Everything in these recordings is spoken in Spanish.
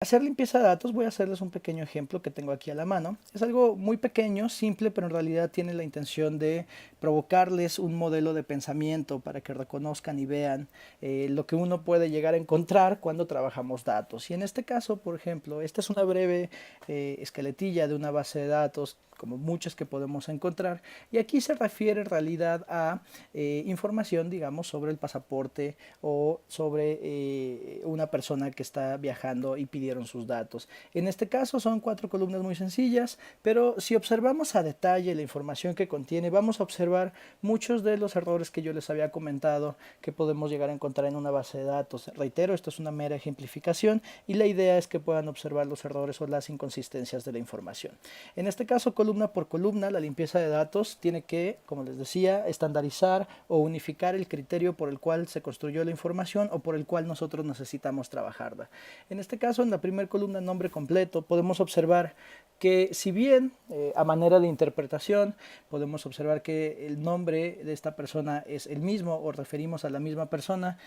Hacer limpieza de datos, voy a hacerles un pequeño ejemplo que tengo aquí a la mano. Es algo muy pequeño, simple, pero en realidad tiene la intención de provocarles un modelo de pensamiento para que reconozcan y vean lo que uno puede llegar a encontrar cuando trabajamos datos. Y en este caso, por ejemplo, esta es una breve esqueletilla de una base de datos, como muchas que podemos encontrar, y aquí se refiere en realidad a información, digamos, sobre el pasaporte o sobre una persona que está viajando y pidieron sus datos. En este caso son 4 columnas muy sencillas, pero si observamos a detalle la información que contiene, vamos a observar muchos de los errores que yo les había comentado que podemos llegar a encontrar en una base de datos. Reitero, esto es una mera ejemplificación y la idea es que puedan observar los errores o las inconsistencias de la información. En este caso, columna por columna, la limpieza de datos tiene que, como les decía, estandarizar o unificar el criterio por el cual se construyó la información o por el cual nosotros necesitamos trabajarla. En este caso, en la primera columna, nombre completo, podemos observar que si bien a manera de interpretación podemos observar que el nombre de esta persona es el mismo o referimos a la misma persona,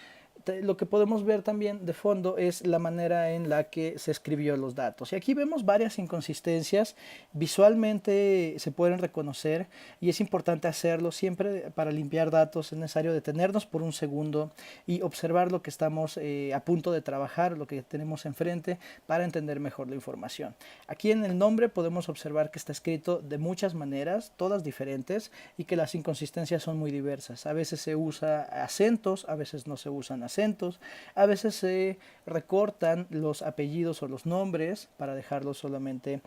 lo que podemos ver también de fondo es la manera en la que se escribió los datos. Y aquí vemos varias inconsistencias, visualmente se pueden reconocer y es importante hacerlo siempre para limpiar datos. Es necesario detenernos por un segundo y observar lo que estamos a punto de trabajar, lo que tenemos enfrente para entender mejor la información. Aquí en el nombre podemos observar que está escrito de muchas maneras, todas diferentes, y que las inconsistencias son muy diversas. A veces se usa acentos, a veces no se usan acentos, a veces se recortan los apellidos o los nombres para dejarlos solamente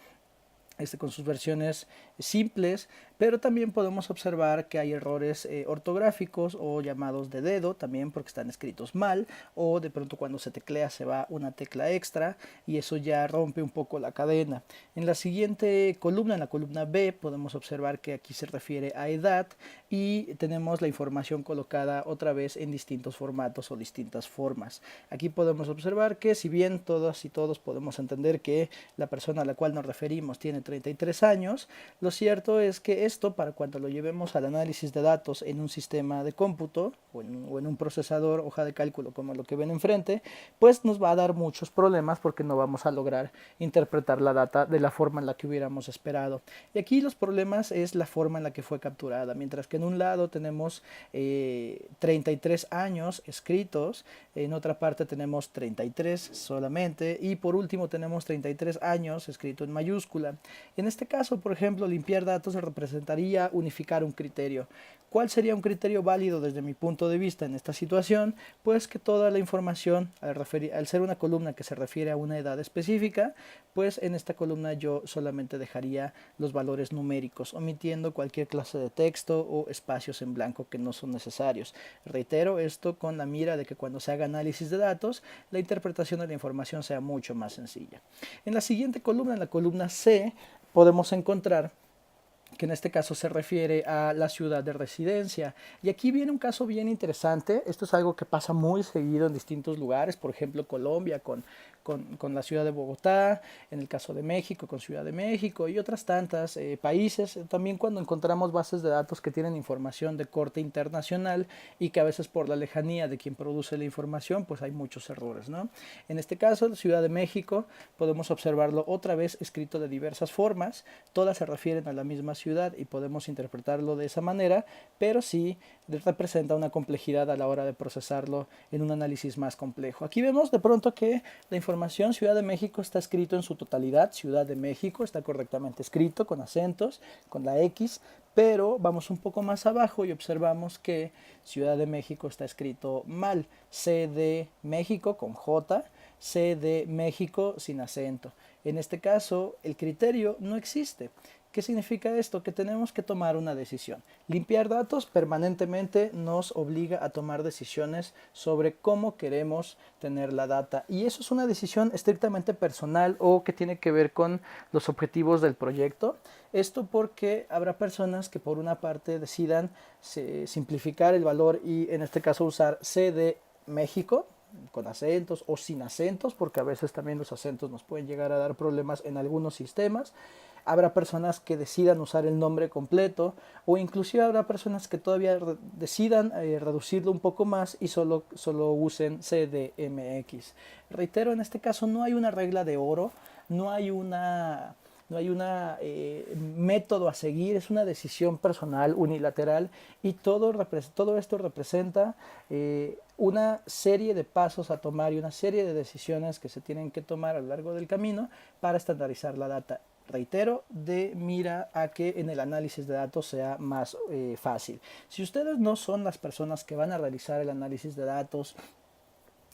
con sus versiones simples, pero también podemos observar que hay errores ortográficos o llamados de dedo también porque están escritos mal, o de pronto cuando se teclea se va una tecla extra y eso ya rompe un poco la cadena. En la siguiente columna, en la columna B, podemos observar que aquí se refiere a edad y tenemos la información colocada otra vez en distintos formatos o distintas formas. Aquí podemos observar que si bien todas y todos podemos entender que la persona a la cual nos referimos tiene 33 años, lo cierto es que esto, para cuando lo llevemos al análisis de datos en un sistema de cómputo o en un procesador, hoja de cálculo como lo que ven enfrente, pues nos va a dar muchos problemas porque no vamos a lograr interpretar la data de la forma en la que hubiéramos esperado. Y aquí los problemas es la forma en la que fue capturada. Mientras que en un lado tenemos 33 años escritos, en otra parte tenemos 33 solamente y por último tenemos 33 años escrito en mayúscula. En este caso, por ejemplo, limpiar datos representaría unificar un criterio. ¿Cuál sería un criterio válido desde mi punto de vista en esta situación? Pues que toda la información, al ser una columna que se refiere a una edad específica, pues en esta columna yo solamente dejaría los valores numéricos, omitiendo cualquier clase de texto o espacios en blanco que no son necesarios. Reitero esto con la mira de que cuando se haga análisis de datos, la interpretación de la información sea mucho más sencilla. En la siguiente columna, en la columna C, podemos encontrar que en este caso se refiere a la ciudad de residencia. Y aquí viene un caso bien interesante. Esto es algo que pasa muy seguido en distintos lugares, por ejemplo Colombia con la ciudad de Bogotá, en el caso de México con Ciudad de México y otras tantas países. También cuando encontramos bases de datos que tienen información de corte internacional y que a veces por la lejanía de quien produce la información, pues hay muchos errores, ¿no? En este caso, la Ciudad de México, podemos observarlo otra vez escrito de diversas formas. Todas se refieren a la misma ciudad y podemos interpretarlo de esa manera, pero sí representa una complejidad a la hora de procesarlo en un análisis más complejo. Aquí vemos de pronto que la información Ciudad de México está escrito en su totalidad, Ciudad de México está correctamente escrito con acentos, con la X, pero vamos un poco más abajo y observamos que Ciudad de México está escrito mal, C de México con J, C de México sin acento. En este caso, el criterio no existe. ¿Qué significa esto? Que tenemos que tomar una decisión. Limpiar datos permanentemente nos obliga a tomar decisiones sobre cómo queremos tener la data. Y eso es una decisión estrictamente personal o que tiene que ver con los objetivos del proyecto. Esto porque habrá personas que por una parte decidan simplificar el valor y en este caso usar C de México con acentos o sin acentos, porque a veces también los acentos nos pueden llegar a dar problemas en algunos sistemas. habrá personas que decidan usar el nombre completo, o inclusive habrá personas que todavía decidan reducirlo un poco más y solo usen CDMX. Reitero, en este caso no hay una regla de oro, no hay una método a seguir, es una decisión personal, unilateral, y todo esto representa una serie de pasos a tomar y una serie de decisiones que se tienen que tomar a lo largo del camino para estandarizar la data. Reitero, de mira a que en el análisis de datos sea más fácil. Si ustedes no son las personas que van a realizar el análisis de datos,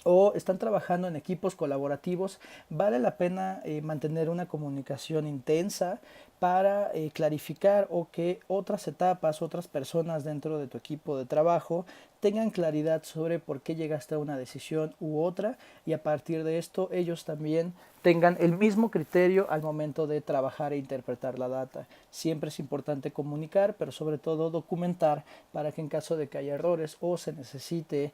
o están trabajando en equipos colaborativos, vale la pena mantener una comunicación intensa para clarificar o que otras etapas, otras personas dentro de tu equipo de trabajo tengan claridad sobre por qué llegaste a una decisión u otra, y a partir de esto ellos también tengan el mismo criterio al momento de trabajar e interpretar la data. Siempre es importante comunicar, pero sobre todo documentar, para que en caso de que haya errores o se necesite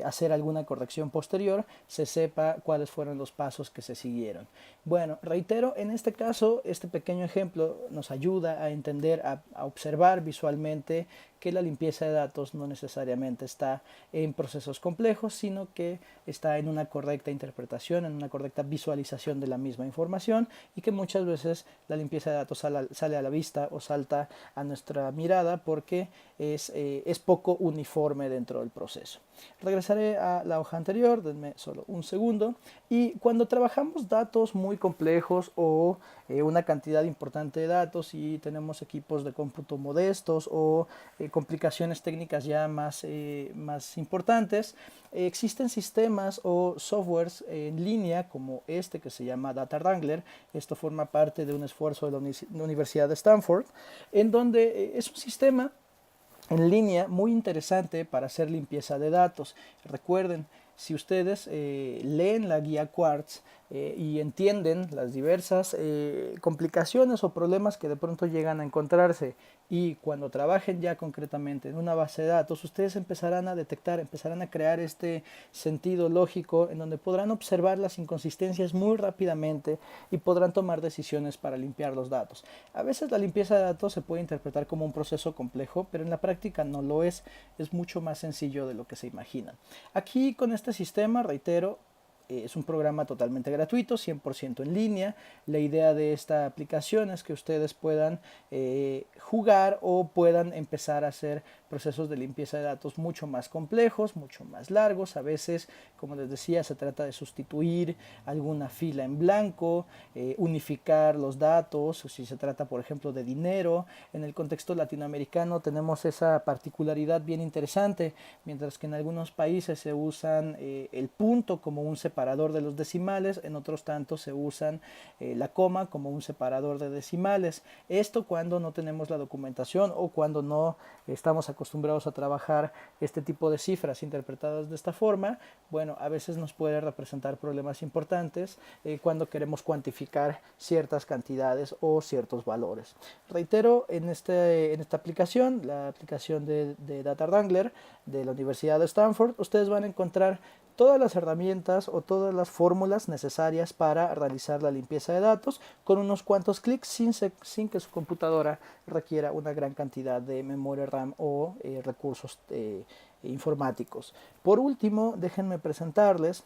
hacer alguna corrección posterior, se sepa cuáles fueron los pasos que se siguieron. Bueno, reitero, en este caso, este pequeño ejemplo nos ayuda a entender, a observar visualmente que la limpieza de datos no necesariamente está en procesos complejos, sino que está en una correcta interpretación, en una correcta visualización de la misma información, y que muchas veces la limpieza de datos sale a la vista o salta a nuestra mirada porque es poco uniforme dentro del proceso. Regresaré a la hoja anterior, denme solo un segundo. Y cuando trabajamos datos muy complejos o una cantidad importante de datos y tenemos equipos de cómputo modestos o complicaciones técnicas ya más importantes, existen sistemas o softwares en línea como este que se llama Data Wrangler. Esto forma parte de un esfuerzo de la Universidad de Stanford, en donde es un sistema en línea muy interesante para hacer limpieza de datos. Recuerden, si ustedes leen la guía Quartz y entienden las diversas complicaciones o problemas que de pronto llegan a encontrarse, y cuando trabajen ya concretamente en una base de datos, ustedes empezarán a detectar, empezarán a crear este sentido lógico en donde podrán observar las inconsistencias muy rápidamente y podrán tomar decisiones para limpiar los datos. A veces la limpieza de datos se puede interpretar como un proceso complejo, pero en la práctica no lo es mucho más sencillo de lo que se imaginan. Aquí con este sistema, reitero, es un programa totalmente gratuito, 100% en línea. La idea de esta aplicación es que ustedes puedan jugar o puedan empezar a hacer procesos de limpieza de datos mucho más complejos, mucho más largos. A veces, como les decía, se trata de sustituir alguna fila en blanco, unificar los datos, o si se trata, por ejemplo, de dinero. En el contexto latinoamericano tenemos esa particularidad bien interesante, mientras que en algunos países se usan el punto como un separador de los decimales, en otros tantos se usan la coma como un separador de decimales. Esto cuando no tenemos la documentación o cuando no estamos acostumbrados a trabajar este tipo de cifras interpretadas de esta forma. Bueno, a veces nos puede representar problemas importantes cuando queremos cuantificar ciertas cantidades o ciertos valores. Reitero, en esta aplicación, la aplicación de Data Wrangler de la Universidad de Stanford, ustedes van a encontrar todas las herramientas o todas las fórmulas necesarias para realizar la limpieza de datos con unos cuantos clics sin que su computadora requiera una gran cantidad de memoria RAM o recursos informáticos. Por último, déjenme presentarles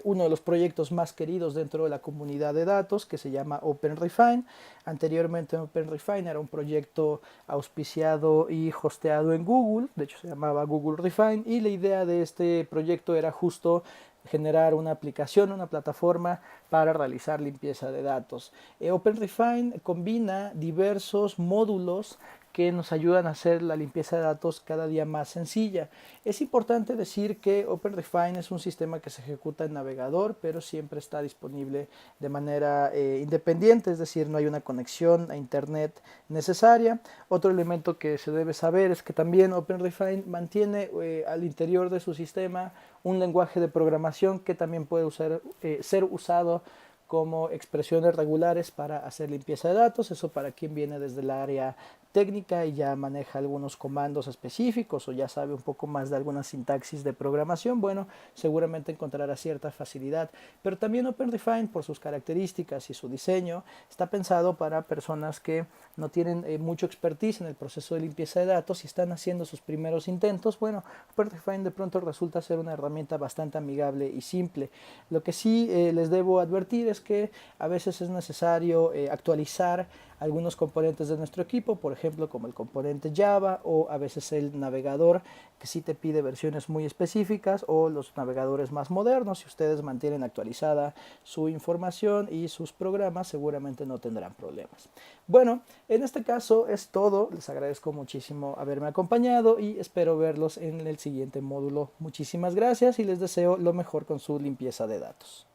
uno de los proyectos más queridos dentro de la comunidad de datos, que se llama OpenRefine. Anteriormente OpenRefine era un proyecto auspiciado y hosteado en Google, de hecho se llamaba Google Refine, y la idea de este proyecto era justo generar una aplicación, una plataforma para realizar limpieza de datos. OpenRefine combina diversos módulos que nos ayudan a hacer la limpieza de datos cada día más sencilla. Es importante decir que OpenRefine es un sistema que se ejecuta en navegador, pero siempre está disponible de manera independiente, es decir, no hay una conexión a internet necesaria. Otro elemento que se debe saber es que también OpenRefine mantiene al interior de su sistema un lenguaje de programación que también puede ser usado como expresiones regulares para hacer limpieza de datos. Eso para quien viene desde el área técnica y ya maneja algunos comandos específicos o ya sabe un poco más de alguna sintaxis de programación, bueno, seguramente encontrará cierta facilidad. Pero también OpenRefine, por sus características y su diseño, está pensado para personas que no tienen mucho expertise en el proceso de limpieza de datos y están haciendo sus primeros intentos. Bueno, OpenRefine de pronto resulta ser una herramienta bastante amigable y simple. Lo que sí les debo advertir es que a veces es necesario actualizar algunos componentes de nuestro equipo, por ejemplo como el componente Java o a veces el navegador que sí te pide versiones muy específicas o los navegadores más modernos. Si ustedes mantienen actualizada su información y sus programas, seguramente no tendrán problemas. Bueno, en este caso es todo. Les agradezco muchísimo haberme acompañado y espero verlos en el siguiente módulo. Muchísimas gracias y les deseo lo mejor con su limpieza de datos.